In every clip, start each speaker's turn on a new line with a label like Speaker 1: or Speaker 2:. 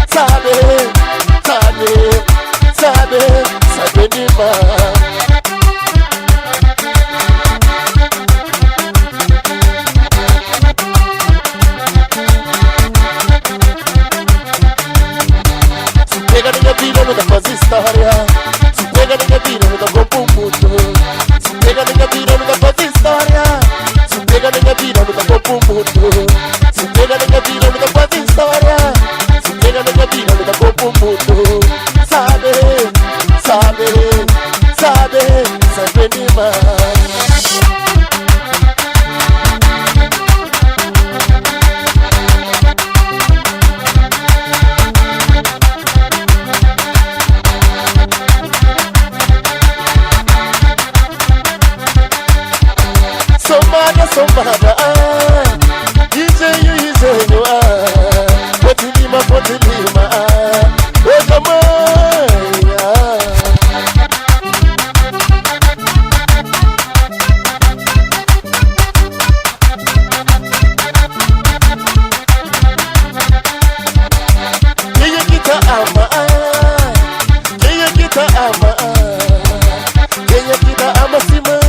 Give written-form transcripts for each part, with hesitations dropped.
Speaker 1: sabe, sabe, sabe, sabe demais. Pega minha vida, não dá faz história. Se pega minha vida, não dá corpo muito. Se pega minha vida, não dá faz história. Se pega minha vida, não dá corpo muito. Se pega minha vida, não dá faz história. Se pega minha vida, não dá corpo muito. Sabe, sabe, sabe, sabe demais. Somada, izenyo, potilima, oja mãe. Quem é que tá ama? Quem é que tá ama? Quem é que tá ama se mãe?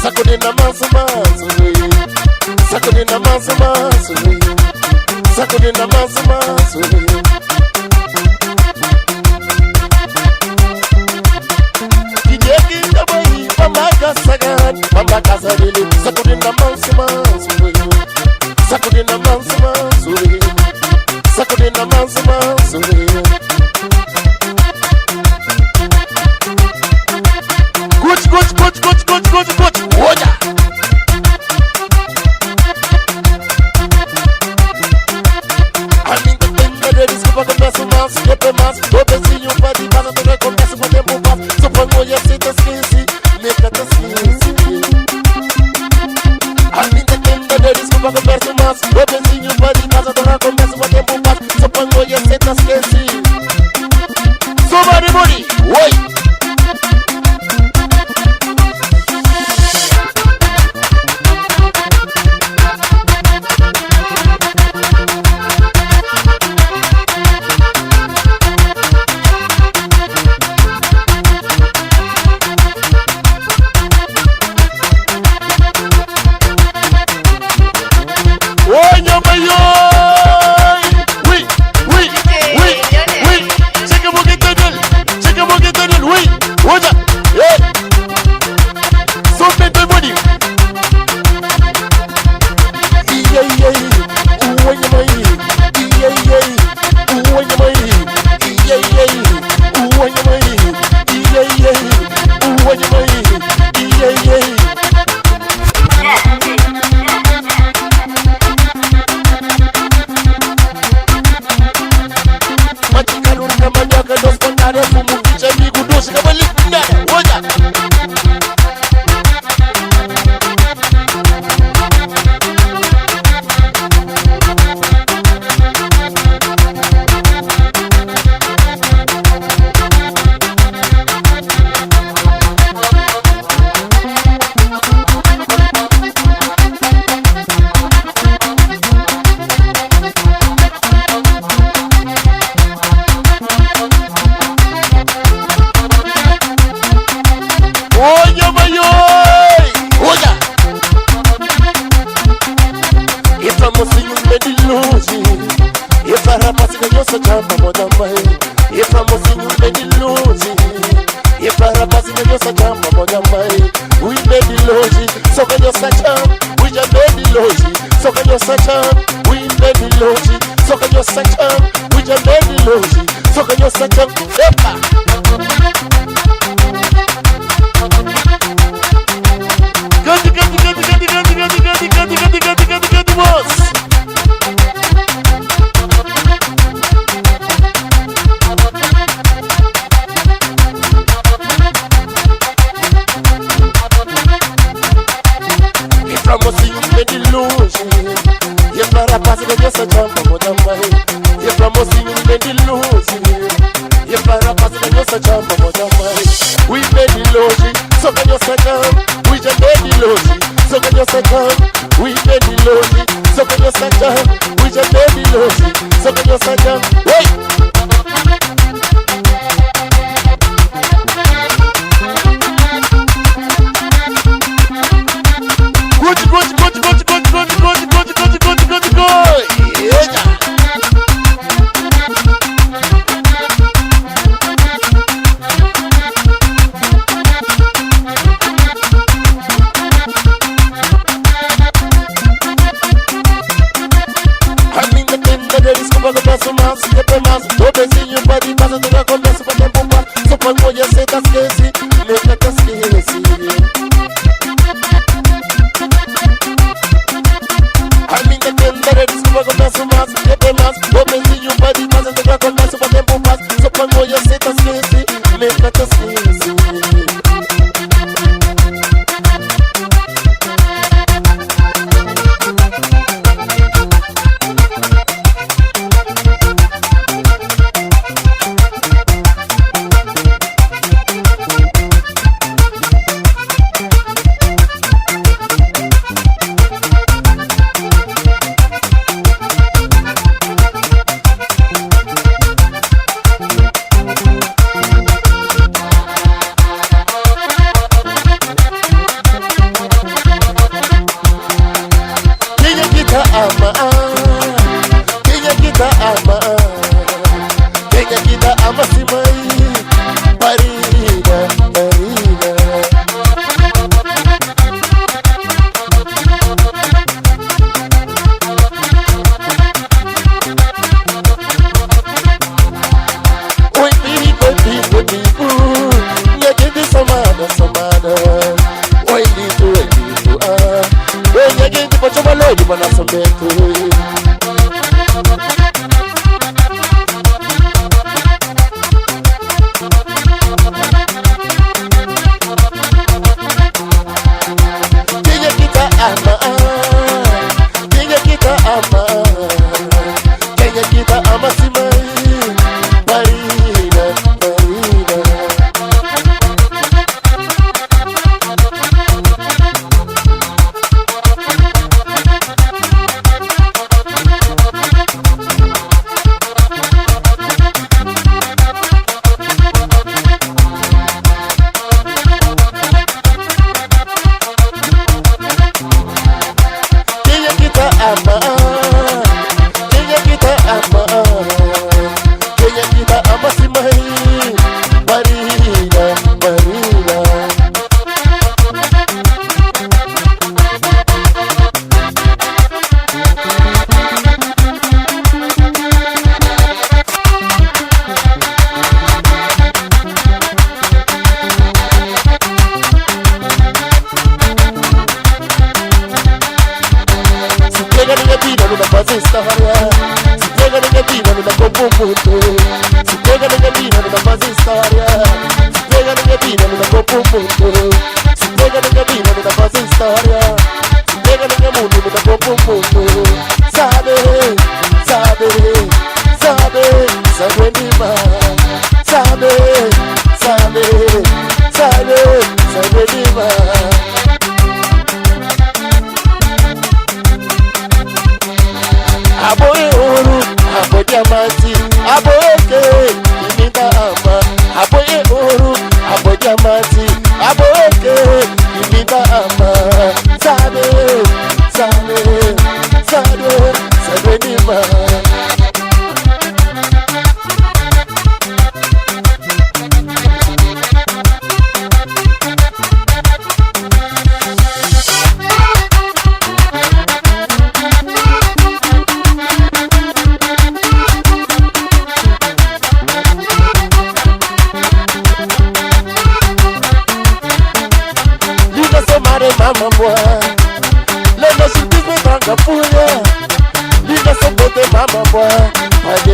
Speaker 1: Sakudina manso manso, sakudina manso manso, sakudina manso manso. Kijeki tabai, mama kasagan, mama kasarili. Sakudina manso manso, sakudina manso manso, sakudina manso manso. Good. Oja. Aminga tenga de desculpa começa mais, depois mais. O beijinho vai de bala, tu recomeça com o tempo passa. Só pra mulher se te esquece, me cata esquece. mai. E famosinho de longe. E para base na nossa chama, moja mai. We made it longe, só que nossa chama. We just made it longe, só que nossa chama. We made it longe, só que nossa chama. We just made it longe, só que nossa chama. Epa! Good, boss. E para paz que Deus chama moja mai. E para mocinho de longe. E para paz que Deus chama moja mai. We made it longe, só que Deus chama. We just made it longe, só que Deus chama. We made it longe, só que Deus chama. We just made it longe, só que Deus chama. Hey!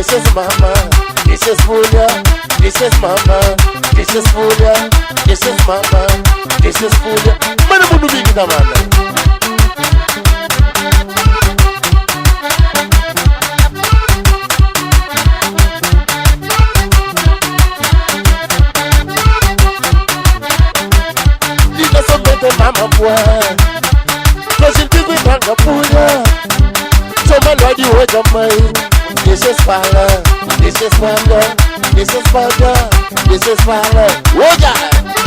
Speaker 1: this is mama, this is Fulia, this is mama, this is Fulia, this is mama, this is Fulia. Mana budu bigi na mana. Diga somente mama boy, cause it is manga Fulia. So my lord you wait on me. This is Fala, this is Fala, this is Fala, this is Fala. Oh God.